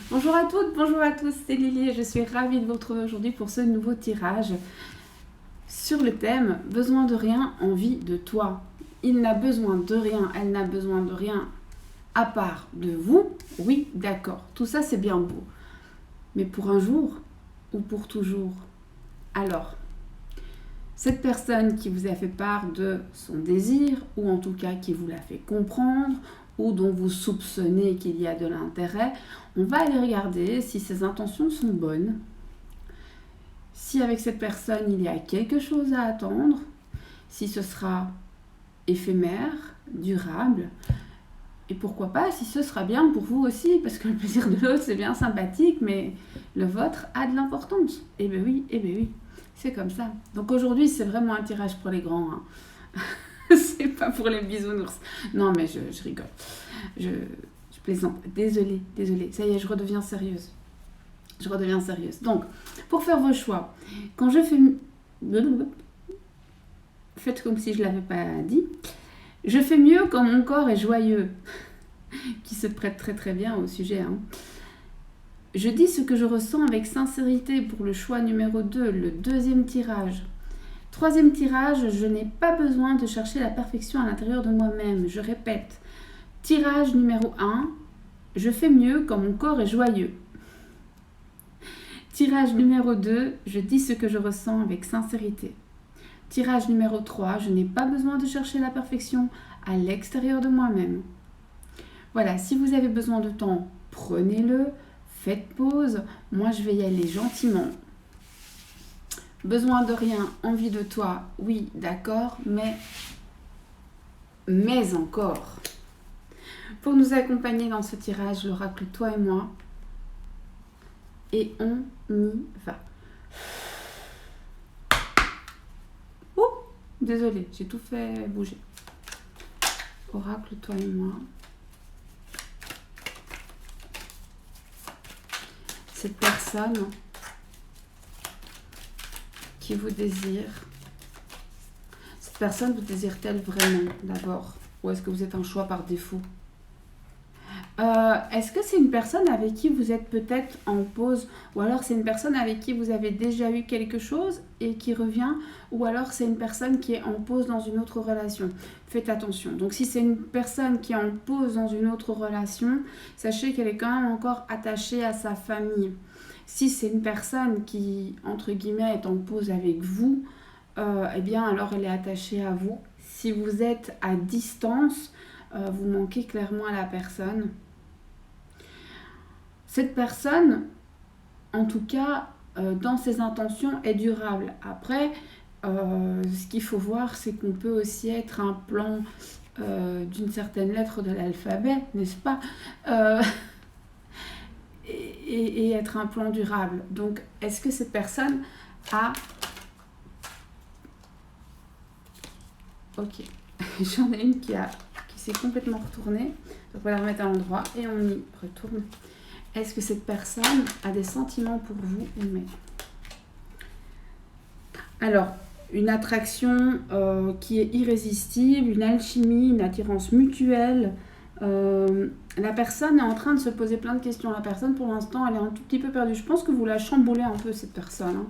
Bonjour à toutes, bonjour à tous, c'est Lily et je suis ravie de vous retrouver aujourd'hui pour ce nouveau tirage sur le thème « Besoin de rien, envie de toi ». Il n'a besoin de rien, elle n'a besoin de rien à part de vous. Oui, d'accord, tout ça c'est bien beau. Mais pour un jour ou pour toujours? Alors, cette personne qui vous a fait part de son désir, ou en tout cas qui vous l'a fait comprendre, ou dont vous soupçonnez qu'il y a de l'intérêt, on va aller regarder si ses intentions sont bonnes, si avec cette personne il y a quelque chose à attendre, si ce sera éphémère, durable, et pourquoi pas si ce sera bien pour vous aussi, parce que le plaisir de l'autre c'est bien sympathique, mais le vôtre a de l'importance. Eh bien oui, c'est comme ça. Donc aujourd'hui c'est vraiment un tirage pour les grands, hein. C'est pas pour les bisounours. Non mais je rigole. Je plaisante. Désolée. Ça y est, je redeviens sérieuse. Donc, pour faire vos choix, quand je fais... Faites comme si je l'avais pas dit. Je fais mieux quand mon corps est joyeux. Qui se prête très très bien au sujet, hein. Je dis ce que je ressens avec sincérité pour le choix numéro 2, le deuxième tirage. Troisième tirage, je n'ai pas besoin de chercher la perfection à l'intérieur de moi-même. Je répète, tirage numéro 1, je fais mieux quand mon corps est joyeux. Tirage numéro 2, je dis ce que je ressens avec sincérité. Tirage numéro 3, je n'ai pas besoin de chercher la perfection à l'extérieur de moi-même. Voilà, si vous avez besoin de temps, prenez-le, faites pause. Moi, je vais y aller gentiment. Besoin de rien, envie de toi, oui, d'accord, mais encore. Pour nous accompagner dans ce tirage, l'oracle Toi et moi, et on y va. Ouh, désolée, j'ai tout fait bouger. Oracle Toi et moi. Cette personne qui vous désire, cette personne vous désire-t-elle vraiment d'abord, ou est-ce que vous êtes un choix par défaut? Est-ce que c'est une personne avec qui vous êtes peut-être en pause, ou alors c'est une personne avec qui vous avez déjà eu quelque chose et qui revient, ou alors c'est une personne qui est en pause dans une autre relation? Faites attention. Donc si c'est une personne qui est en pause dans une autre relation, sachez qu'elle est quand même encore attachée à sa famille. Si c'est une personne qui, entre guillemets, est en pause avec vous, eh bien alors elle est attachée à vous. Si vous êtes à distance, vous manquez clairement à la personne. Cette personne, en tout cas, dans ses intentions, est durable. Après, ce qu'il faut voir, c'est qu'on peut aussi être un plan d'une certaine lettre de l'alphabet, n'est-ce pas, et être un plan durable. Donc, est-ce que cette personne a... Ok, j'en ai une qui s'est complètement retournée. Donc, on va la remettre à l'endroit et on y retourne. Est-ce que cette personne a des sentiments pour vous ou non? Alors, une attraction qui est irrésistible, une alchimie, une attirance mutuelle. La personne est en train de se poser plein de questions. La personne, pour l'instant, elle est un tout petit peu perdue. Je pense que vous la chamboulez un peu, cette personne, hein.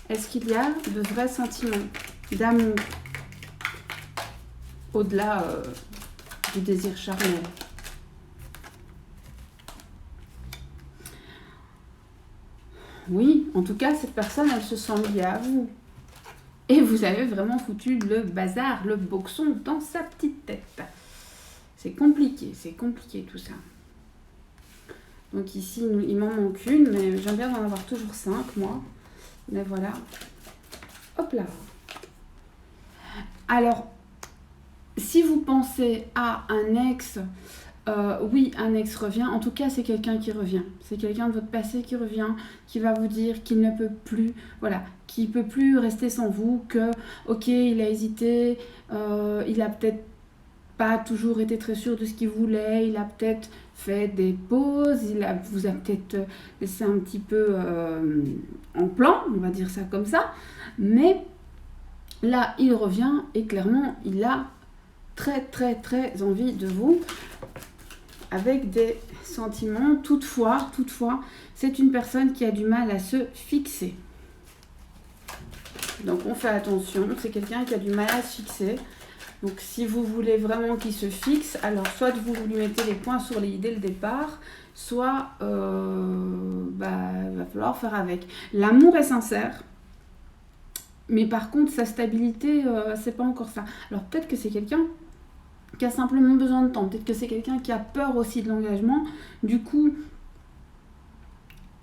Est-ce qu'il y a de vrais sentiments d'amour au-delà du désir charnel? Oui, en tout cas, cette personne, elle se sent liée à vous. Et vous avez vraiment foutu le bazar, le boxon dans sa petite tête. C'est compliqué tout ça. Donc ici, il m'en manque une, mais j'aime bien en avoir toujours 5, moi. Mais voilà. Hop là. Alors, si vous pensez à un ex... oui, un ex revient. En tout cas, c'est quelqu'un qui revient. C'est quelqu'un de votre passé qui revient, qui va vous dire qu'il ne peut plus, voilà, qu'il ne peut plus rester sans vous, que, ok, il a hésité, il a peut-être pas toujours été très sûr de ce qu'il voulait, il a peut-être fait des pauses, vous a peut-être laissé un petit peu en plan, on va dire ça comme ça, mais là, il revient et clairement, il a très très très envie de vous. avec des sentiments. Toutefois, c'est une personne qui a du mal à se fixer. Donc on fait attention, c'est quelqu'un qui a du mal à se fixer. Donc si vous voulez vraiment qu'il se fixe, alors soit vous lui mettez les points sur les i dès le départ, soit il va falloir faire avec. L'amour est sincère, mais par contre sa stabilité, c'est pas encore ça. Alors peut-être que c'est quelqu'un qui a simplement besoin de temps, peut-être que c'est quelqu'un qui a peur aussi de l'engagement, du coup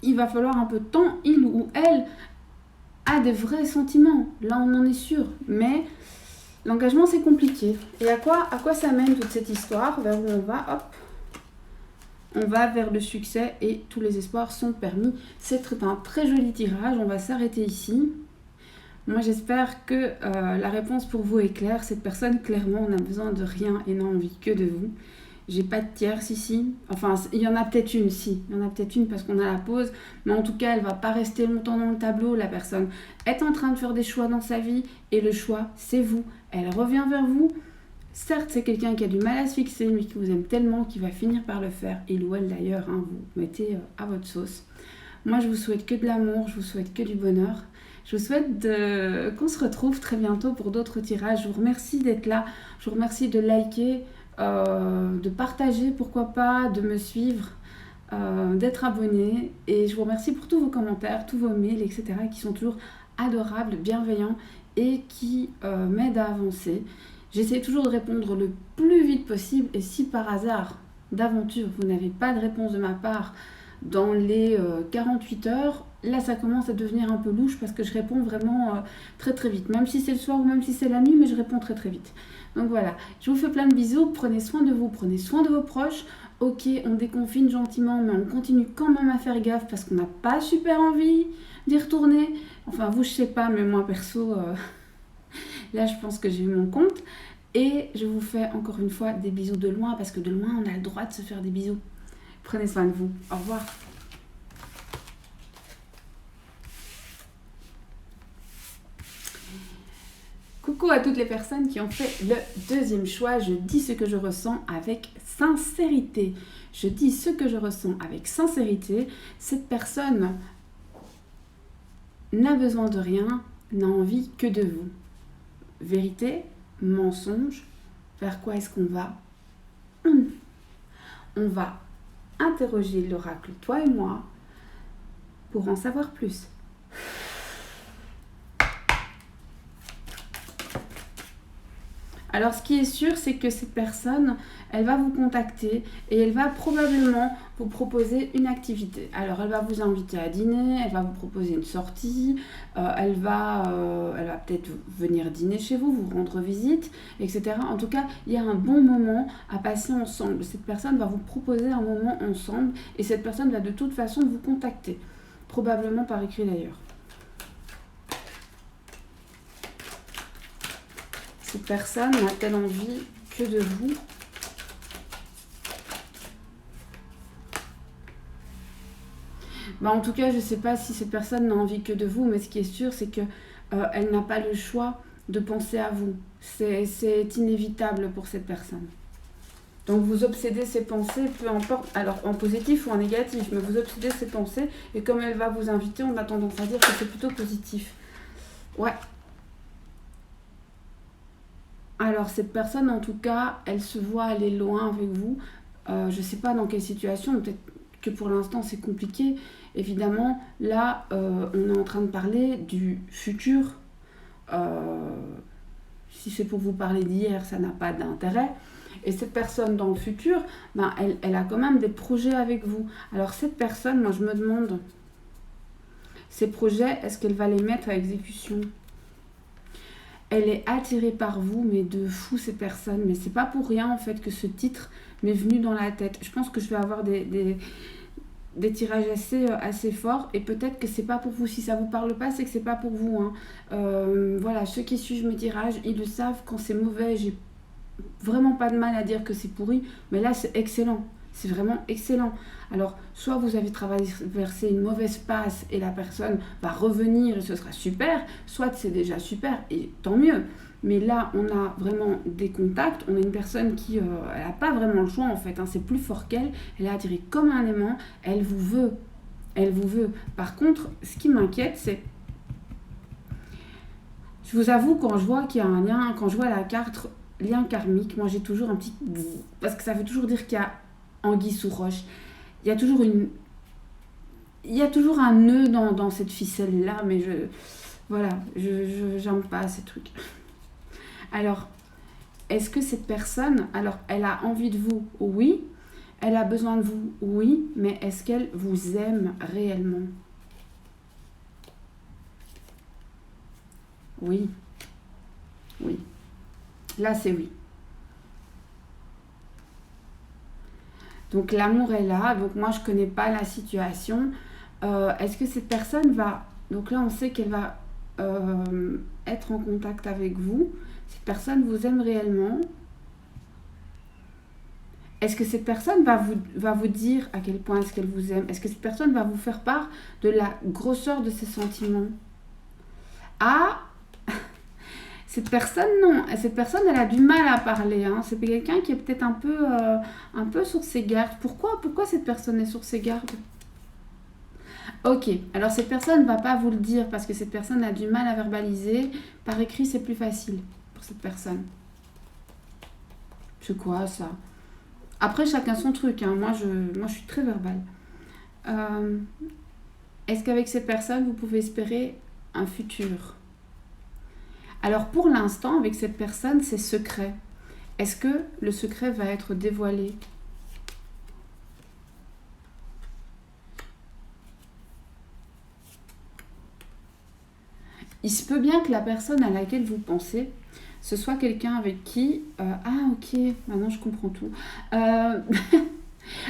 il va falloir un peu de temps, il ou elle a des vrais sentiments, là on en est sûr, mais l'engagement c'est compliqué. Et à quoi ça mène toute cette histoire? Vers où on va? Hop, on va vers le succès et tous les espoirs sont permis. C'est un très joli tirage, on va s'arrêter ici. Moi j'espère que la réponse pour vous est claire. Cette personne clairement n'a besoin de rien et n'a envie que de vous. J'ai pas de tierce ici. Enfin, il y en a peut-être une, si. Il y en a peut-être une parce qu'on a la pause. Mais en tout cas, elle va pas rester longtemps dans le tableau. La personne est en train de faire des choix dans sa vie. Et le choix, c'est vous. Elle revient vers vous. Certes, c'est quelqu'un qui a du mal à se fixer, mais qui vous aime tellement qu'il va finir par le faire. Il ou elle d'ailleurs, hein, vous mettez à votre sauce. Moi, je vous souhaite que de l'amour. Je vous souhaite que du bonheur. Je vous souhaite qu'on se retrouve très bientôt pour d'autres tirages. Je vous remercie d'être là. Je vous remercie de liker. De partager, pourquoi pas, de me suivre, d'être abonné. Et je vous remercie pour tous vos commentaires, tous vos mails, etc. qui sont toujours adorables, bienveillants et qui m'aident à avancer. J'essaie toujours de répondre le plus vite possible et si par hasard, d'aventure, vous n'avez pas de réponse de ma part dans les 48 heures, là ça commence à devenir un peu louche parce que je réponds vraiment très très vite. Même si c'est le soir ou même si c'est la nuit, mais je réponds très très vite. Donc voilà, je vous fais plein de bisous, prenez soin de vous, prenez soin de vos proches. Ok, on déconfine gentiment, mais on continue quand même à faire gaffe parce qu'on n'a pas super envie d'y retourner. Enfin, vous, je sais pas, mais moi perso, là je pense que j'ai eu mon compte. Et je vous fais encore une fois des bisous de loin parce que de loin, on a le droit de se faire des bisous. Prenez soin de vous. Au revoir. Coucou à toutes les personnes qui ont fait le deuxième choix. Je dis ce que je ressens avec sincérité. Je dis ce que je ressens avec sincérité. Cette personne n'a besoin de rien, n'a envie que de vous. Vérité, mensonge, vers quoi est-ce qu'on va? On va interroger l'oracle, toi et moi, pour en savoir plus. Alors, ce qui est sûr, c'est que cette personne, elle va vous contacter et elle va probablement vous proposer une activité. Alors, elle va vous inviter à dîner, elle va vous proposer une sortie, elle va peut-être venir dîner chez vous, vous rendre visite, etc. En tout cas, il y a un bon moment à passer ensemble. Cette personne va vous proposer un moment ensemble et cette personne va de toute façon vous contacter, probablement par écrit d'ailleurs. Cette personne n'a-t-elle envie que de vous? En tout cas, je ne sais pas si cette personne n'a envie que de vous, mais ce qui est sûr, c'est qu'elle n'a pas le choix de penser à vous. C'est inévitable pour cette personne. Donc vous obsédez ses pensées, peu importe, alors en positif ou en négatif, mais vous obsédez ses pensées, et comme elle va vous inviter, on a tendance à dire que c'est plutôt positif. Ouais. Alors cette personne, en tout cas, elle se voit aller loin avec vous. Je ne sais pas dans quelle situation, peut-être que pour l'instant c'est compliqué. Évidemment, là, on est en train de parler du futur. Si c'est pour vous parler d'hier, ça n'a pas d'intérêt. Et cette personne dans le futur, elle a quand même des projets avec vous. Alors cette personne, moi je me demande, ces projets, est-ce qu'elle va les mettre à exécution ? Elle est attirée par vous, mais de fou cette personne. Mais c'est pas pour rien en fait que ce titre m'est venu dans la tête. Je pense que je vais avoir des tirages assez forts et peut-être que c'est pas pour vous. Si ça vous parle pas, c'est que c'est pas pour vous. Hein. Voilà, ceux qui suivent mes tirages, ils le savent. Quand c'est mauvais, j'ai vraiment pas de mal à dire que c'est pourri. Mais là, c'est excellent. C'est vraiment excellent. Alors, soit vous avez traversé une mauvaise passe et la personne va revenir et ce sera super, soit c'est déjà super et tant mieux. Mais là, on a vraiment des contacts, on a une personne qui elle n'a pas vraiment le choix en fait, hein, c'est plus fort qu'elle, elle est attirée comme un aimant, elle vous veut. Elle vous veut. Par contre, ce qui m'inquiète, c'est... Je vous avoue, quand je vois qu'il y a un lien, quand je vois la carte lien karmique, moi j'ai toujours un petit... Parce que ça veut toujours dire qu'il y a anguille sous roche. Il y a toujours une... Il y a toujours un nœud dans cette ficelle-là, mais voilà, j'aime pas ces trucs. Alors, est-ce que cette personne, alors elle a envie de vous? Oui. Elle a besoin de vous? Oui. Mais est-ce qu'elle vous aime réellement? Oui. Oui. Là, c'est oui. Donc l'amour est là. Donc moi, je connais pas la situation. Est-ce que cette personne va... Donc là, on sait qu'elle va être en contact avec vous. Cette personne vous aime réellement. Est-ce que cette personne va vous dire à quel point est-ce qu'elle vous aime? Est-ce que cette personne va vous faire part de la grosseur de ses sentiments? Ah, cette personne, non. Cette personne, elle a du mal à parler. Hein. C'est quelqu'un qui est peut-être un peu sur ses gardes. Pourquoi cette personne est sur ses gardes? Ok, alors cette personne ne va pas vous le dire parce que cette personne a du mal à verbaliser. Par écrit, c'est plus facile pour cette personne. C'est quoi ça? Après, chacun son truc. Hein. Moi, je suis très verbale. Est-ce qu'avec cette personne, vous pouvez espérer un futur? Alors, pour l'instant, avec cette personne, c'est secret. Est-ce que le secret va être dévoilé? Il se peut bien que la personne à laquelle vous pensez, ce soit quelqu'un avec qui... ah, ok, maintenant je comprends tout.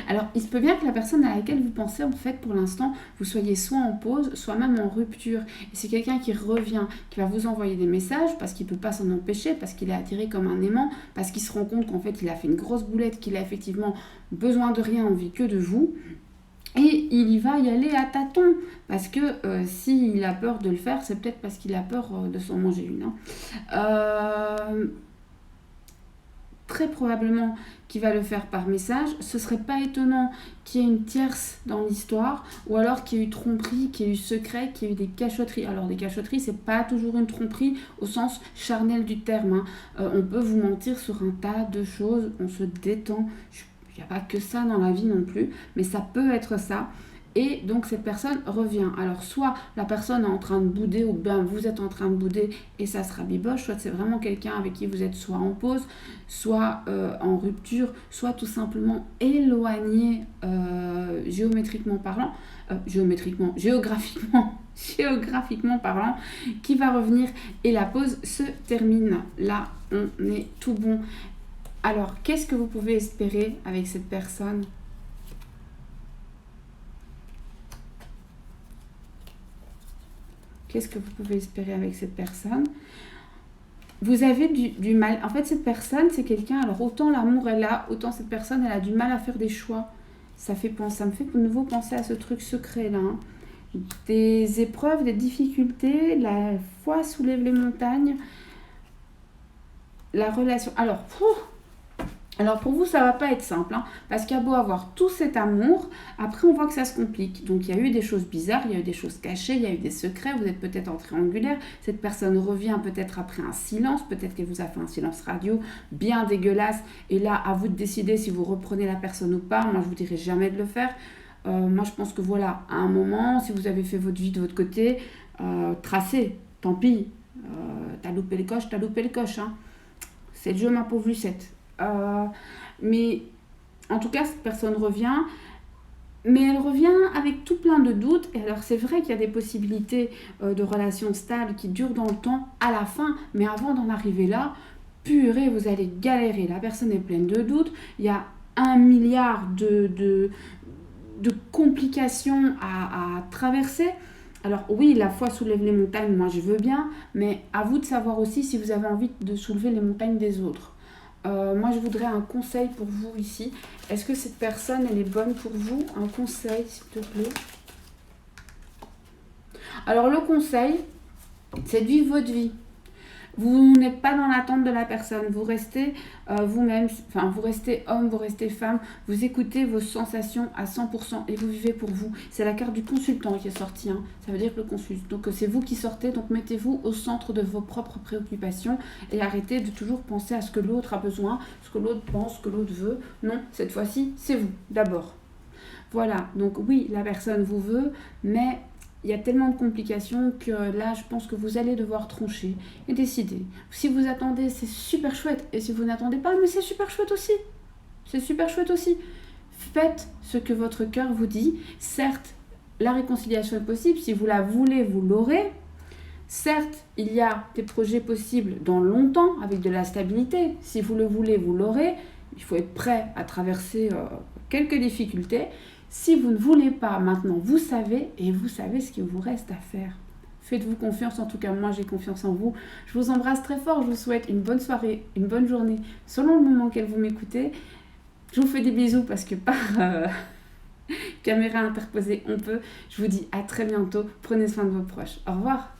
Alors, il se peut bien que la personne à laquelle vous pensez, en fait, pour l'instant, vous soyez soit en pause, soit même en rupture. Et c'est quelqu'un qui revient, qui va vous envoyer des messages parce qu'il ne peut pas s'en empêcher, parce qu'il est attiré comme un aimant, parce qu'il se rend compte qu'en fait, il a fait une grosse boulette, qu'il a effectivement besoin de rien, envie que de vous. Et il y va y aller à tâtons, parce que s'il a peur de le faire, c'est peut-être parce qu'il a peur de s'en manger une. Hein. Très probablement qu'il va le faire par message. Ce serait pas étonnant qu'il y ait une tierce dans l'histoire, ou alors qu'il y ait eu tromperie, qu'il y ait eu secret, qu'il y ait eu des cachotteries. Alors des cachotteries, c'est pas toujours une tromperie au sens charnel du terme. Hein. On peut vous mentir sur un tas de choses, on se détend. Il n'y a pas que ça dans la vie non plus, mais ça peut être ça. Et donc cette personne revient. Alors soit la personne est en train de bouder, ou bien vous êtes en train de bouder et ça se rabiboche, soit c'est vraiment quelqu'un avec qui vous êtes soit en pause, soit en rupture, soit tout simplement éloigné géographiquement parlant, parlant, qui va revenir et la pause se termine. Là, on est tout bon. Alors, qu'est-ce que vous pouvez espérer avec cette personne? Qu'est-ce que vous pouvez espérer avec cette personne? Vous avez du mal. En fait, cette personne, c'est quelqu'un... Alors, autant l'amour est là, autant cette personne, elle a du mal à faire des choix. Ça me fait de nouveau penser à ce truc secret-là. Hein. Des épreuves, des difficultés, la foi soulève les montagnes. La relation... Alors pour vous, ça va pas être simple, hein, parce qu'il y a beau avoir tout cet amour, après on voit que ça se complique. Donc il y a eu des choses bizarres, il y a eu des choses cachées, il y a eu des secrets, vous êtes peut-être en triangulaire, cette personne revient peut-être après un silence, peut-être qu'elle vous a fait un silence radio bien dégueulasse, et là à vous de décider si vous reprenez la personne ou pas. Moi je vous dirais jamais de le faire. Moi je pense que voilà, à un moment, si vous avez fait votre vie de votre côté, tracez, tant pis, t'as loupé le coche, hein. C'est le jeu ma pauvre Lucette. Mais en tout cas cette personne revient, mais elle revient avec tout plein de doutes. Et alors c'est vrai qu'il y a des possibilités de relations stables qui durent dans le temps à la fin, mais avant d'en arriver là, purée, vous allez galérer. La personne est pleine de doutes, il y a 1 milliard de complications à traverser. Alors oui, la foi soulève les montagnes, moi je veux bien, mais à vous de savoir aussi si vous avez envie de soulever les montagnes des autres. Moi, je voudrais un conseil pour vous ici. Est-ce que cette personne, elle est bonne pour vous? Un conseil, s'il te plaît. Alors, le conseil, c'est de vivre votre vie. Vous n'êtes pas dans l'attente de la personne. Vous restez vous-même, enfin, vous restez homme, vous restez femme. Vous écoutez vos sensations à 100% et vous vivez pour vous. C'est la carte du consultant qui est sortie. Hein. Ça veut dire que le consulte. Donc, c'est vous qui sortez. Donc, mettez-vous au centre de vos propres préoccupations et arrêtez de toujours penser à ce que l'autre a besoin, ce que l'autre pense, ce que l'autre veut. Non, cette fois-ci, c'est vous, d'abord. Voilà. Donc, oui, la personne vous veut, mais il y a tellement de complications que là, je pense que vous allez devoir trancher et décider. Si vous attendez, c'est super chouette. Et si vous n'attendez pas, mais c'est super chouette aussi. C'est super chouette aussi. Faites ce que votre cœur vous dit. Certes, la réconciliation est possible. Si vous la voulez, vous l'aurez. Certes, il y a des projets possibles dans longtemps avec de la stabilité. Si vous le voulez, vous l'aurez. Il faut être prêt à traverser quelques difficultés. Si vous ne voulez pas, maintenant, vous savez, et vous savez ce qu'il vous reste à faire. Faites-vous confiance, en tout cas, moi, j'ai confiance en vous. Je vous embrasse très fort, je vous souhaite une bonne soirée, une bonne journée, selon le moment auquel vous m'écoutez. Je vous fais des bisous parce que par caméra interposée, on peut. Je vous dis à très bientôt. Prenez soin de vos proches. Au revoir.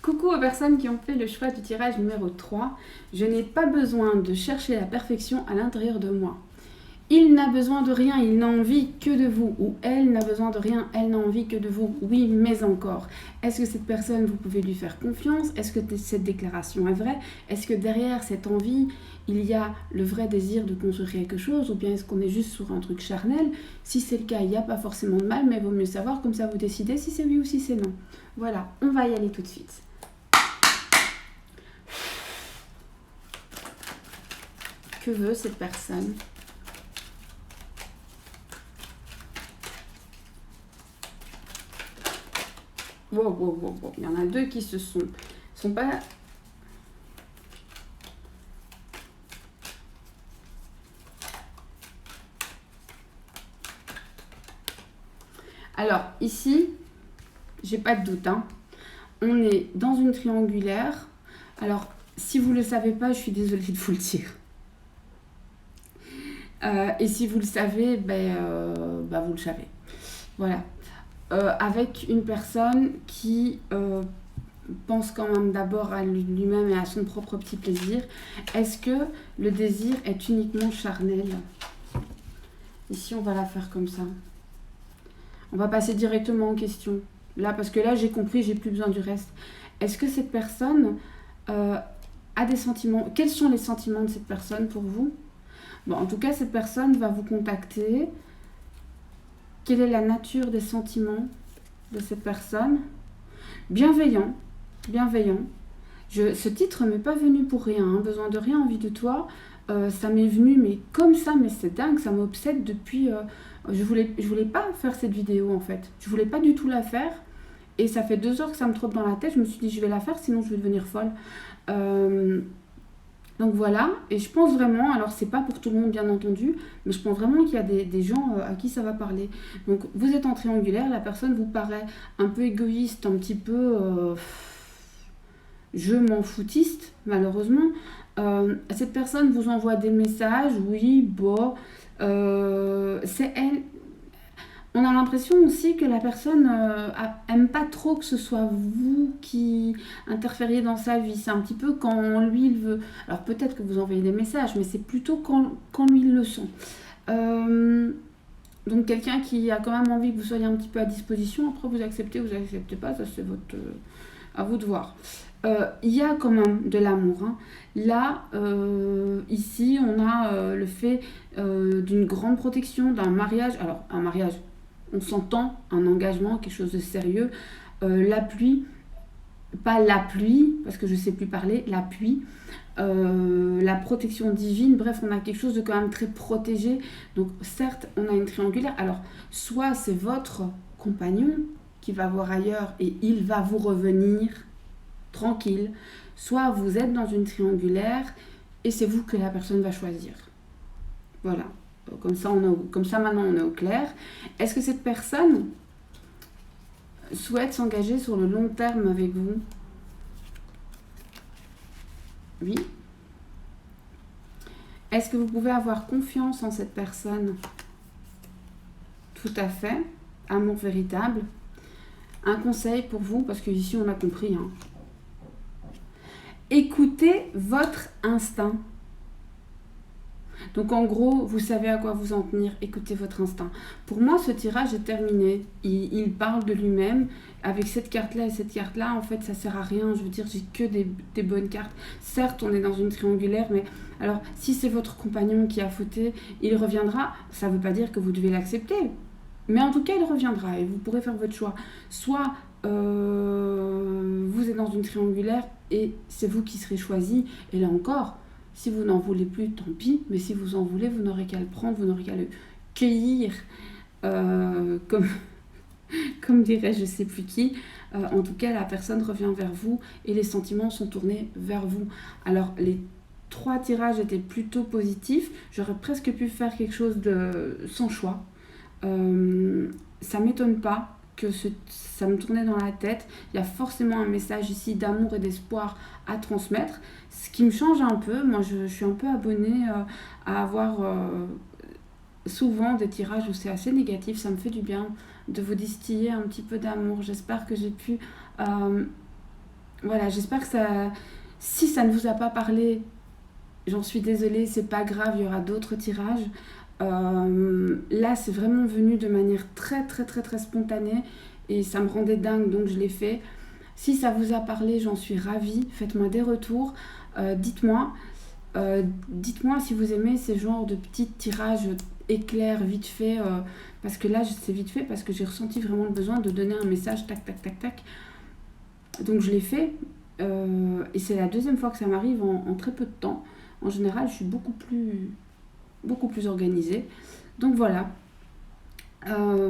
Coucou aux personnes qui ont fait le choix du tirage numéro 3. Je n'ai pas besoin de chercher la perfection à l'intérieur de moi. Il n'a besoin de rien, il n'a envie que de vous. Ou elle n'a besoin de rien, elle n'a envie que de vous. Oui, mais encore. Est-ce que cette personne, vous pouvez lui faire confiance? Est-ce que cette déclaration est vraie? Est-ce que derrière cette envie, il y a le vrai désir de construire quelque chose? Ou bien est-ce qu'on est juste sur un truc charnel? Si c'est le cas, il n'y a pas forcément de mal, mais il vaut mieux savoir, comme ça vous décidez si c'est oui ou si c'est non. Voilà, on va y aller tout de suite. Que veut cette personne? Wow. Il y en a deux qui sont pas... Alors, ici, j'ai pas de doute. Hein. On est dans une triangulaire. Alors, si vous ne le savez pas, je suis désolée de vous le dire. Et si vous le savez, vous le savez. Voilà. Avec une personne qui pense quand même d'abord à lui-même et à son propre petit plaisir. Est-ce que le désir est uniquement charnel? Ici, on va la faire comme ça. On va passer directement aux questions. Là, parce que là, j'ai compris, j'ai plus besoin du reste. Est-ce que cette personne a des sentiments? Quels sont les sentiments de cette personne pour vous? Bon, en tout cas, cette personne va vous contacter. Quelle est la nature des sentiments de cette personne? Bienveillant. Ce titre ne m'est pas venu pour rien. Hein. Besoin de rien, envie de toi. Ça m'est venu, mais comme ça, mais c'est dingue, ça m'obsède depuis... je voulais pas faire cette vidéo, en fait. Je voulais pas du tout la faire. Et ça fait 2 heures que ça me trotte dans la tête. Je me suis dit, je vais la faire, sinon je vais devenir folle. Donc voilà, et je pense vraiment, alors c'est pas pour tout le monde bien entendu, mais je pense vraiment qu'il y a des gens à qui ça va parler. Donc vous êtes en triangulaire, la personne vous paraît un peu égoïste, un petit peu je m'en foutiste, malheureusement. Cette personne vous envoie des messages, oui, bon, c'est elle. On a l'impression aussi que la personne aime pas trop que ce soit vous qui interfériez dans sa vie. C'est un petit peu quand lui il veut. Alors peut-être que vous envoyez des messages, mais c'est plutôt quand lui il le sent. Donc quelqu'un qui a quand même envie que vous soyez un petit peu à disposition. Après vous acceptez, vous acceptez pas, ça c'est à vous de voir. Il y a quand même de l'amour. Hein. Là, ici, on a le fait d'une grande protection, d'un mariage. Alors un mariage, on s'entend, un engagement, quelque chose de sérieux. L'appui, pas la pluie, parce que je ne sais plus parler, l'appui, la protection divine, bref, on a quelque chose de quand même très protégé. Donc certes, on a une triangulaire. Alors, soit c'est votre compagnon qui va voir ailleurs et il va vous revenir tranquille, soit vous êtes dans une triangulaire et c'est vous que la personne va choisir. Voilà. comme ça maintenant on est au clair. Est-ce que cette personne souhaite s'engager sur le long terme avec vous? Oui. Est-ce que vous pouvez avoir confiance en cette personne? Tout à fait. Amour véritable. Un conseil pour vous, parce qu'ici on a compris. Hein. Écoutez votre instinct. Donc en gros, vous savez à quoi vous en tenir, écoutez votre instinct. Pour moi, ce tirage est terminé. Il parle de lui-même. Avec cette carte-là et cette carte-là, en fait, ça sert à rien. Je veux dire, j'ai que des bonnes cartes. Certes, on est dans une triangulaire, mais alors, si c'est votre compagnon qui a fauté, il reviendra. Ça ne veut pas dire que vous devez l'accepter. Mais en tout cas, il reviendra et vous pourrez faire votre choix. Soit vous êtes dans une triangulaire et c'est vous qui serez choisi. Et là encore, si vous n'en voulez plus, tant pis. Mais si vous en voulez, vous n'aurez qu'à le prendre, vous n'aurez qu'à le cueillir. Comme dirait je sais plus qui. En tout cas, la personne revient vers vous et les sentiments sont tournés vers vous. Alors, les 3 tirages étaient plutôt positifs. J'aurais presque pu faire quelque chose de sans choix. Ça m'étonne pas que ça me tournait dans la tête. Il y a forcément un message ici d'amour et d'espoir à transmettre. Ce qui me change un peu, moi je suis un peu abonnée à avoir souvent des tirages où c'est assez négatif. Ça me fait du bien de vous distiller un petit peu d'amour. J'espère que j'ai pu... voilà, j'espère que ça... Si ça ne vous a pas parlé, j'en suis désolée, c'est pas grave, il y aura d'autres tirages. Là c'est vraiment venu de manière très spontanée et ça me rendait dingue, donc je l'ai fait. Si ça vous a parlé, j'en suis ravie. Faites-moi des retours, dites-moi si vous aimez ces genres de petits tirages éclairs vite fait, parce que là c'est vite fait parce que j'ai ressenti vraiment le besoin de donner un message tac, donc je l'ai fait. Et c'est la 2e fois que ça m'arrive en très peu de temps. En général je suis beaucoup plus organisée. Donc voilà.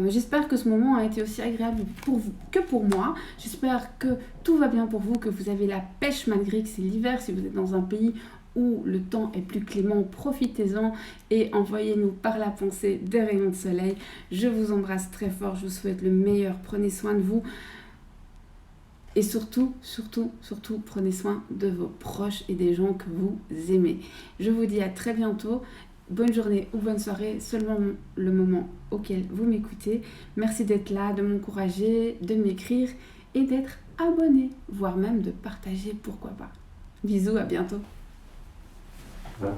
J'espère que ce moment a été aussi agréable pour vous que pour moi. J'espère que tout va bien pour vous, que vous avez la pêche malgré que c'est l'hiver. Si vous êtes dans un pays où le temps est plus clément, profitez-en et envoyez-nous par la pensée des rayons de soleil. Je vous embrasse très fort, je vous souhaite le meilleur. Prenez soin de vous. Et surtout, prenez soin de vos proches et des gens que vous aimez. Je vous dis à très bientôt. Bonne journée ou bonne soirée, selon le moment auquel vous m'écoutez. Merci d'être là, de m'encourager, de m'écrire et d'être abonné, voire même de partager, pourquoi pas. Bisous, à bientôt. Ouais.